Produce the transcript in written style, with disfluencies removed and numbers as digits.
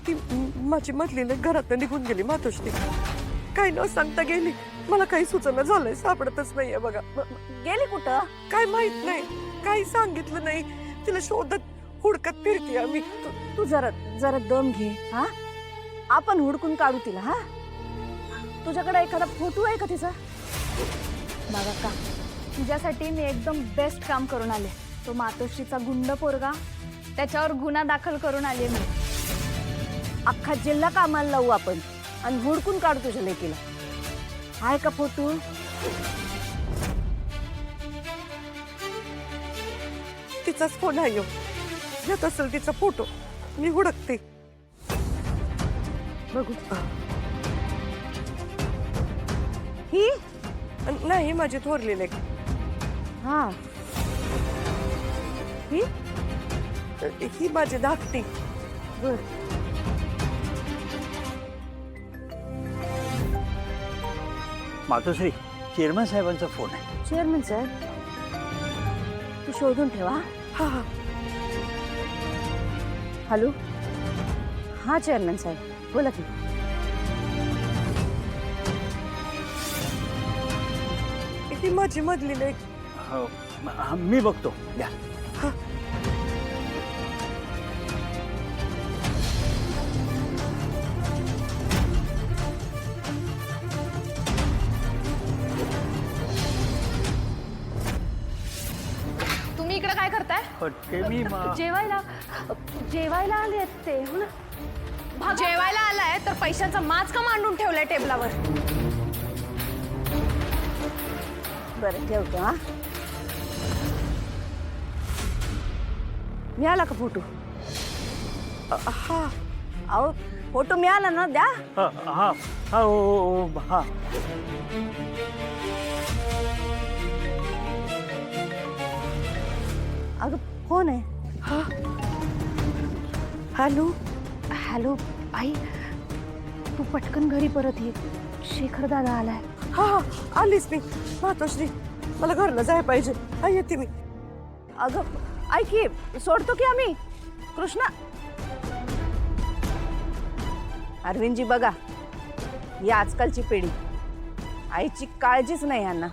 ती माझी मधलीला घरात निघून गेली मातोश्री. काही न सांगता गेली. मला काही सुचना झालंय, सापडतच नाहीये बघा. गेली कुठं? काय माहित नाही, काही सांगितलं नाही. तिला शोधत हुडकत फिरते आम्ही. तू जरा जरा दम घे. हा, आपण हुडकून काढू तिला. हा, तुझ्याकडे एखादा फोटो आहे का तिचा? बघा का, तुझ्यासाठी मी एकदम बेस्ट काम करून आले. तो मातोश्रीचा गुंड पोरगा, त्याच्यावर गुन्हा दाखल करून आले मी. अख्खा जिल्हा कामाला लावू आपण आणि हुडकून काढू तुझ्या लेकीला. आहे का फोटो? तिचाच फोन आहे. येत असेल तिचा फोटो, मी हुडकते. बघू. ही नाही, माझी थोरली लेक. हा, ही माझी धाकटी. बर. मातोश्री, चेअरमन साहेबांचा फोन आहे. चेअरमन साहेब, तू शोधून ठेवा. हा हा. हॅलो. हा चेअरमन साहेब, बोला की. ही माझी मधली लेक. हो, मी बघतो. द्या. तुम्ही इकडे काय करताय? ते मी जेवायला जेवायला आले ते, हो ना? जेवायला आलाय तर पैशाचा माज का मांडून ठेवलाय टेबलावर? बरं, ठेवतो. हा, मिळाला का फोटो? हा. अहो, फोटो मिळाला ना? द्या. हा हा हा हो हा. अगं, कोण आहे? हा. हॅलो. हॅलो आई, तू पटकन घरी परत ये. शेखर दादा आलाय. हा हा, आलीच मी. मातोश्री, मला घरला जायला पाहिजे. हा, येते मी. अगं, ऐक की, सोडतो की आम्ही. कृष्णा. अरविंदजी, बघा, ही आजकालची पिढी, आईची काळजीच नाही यांना.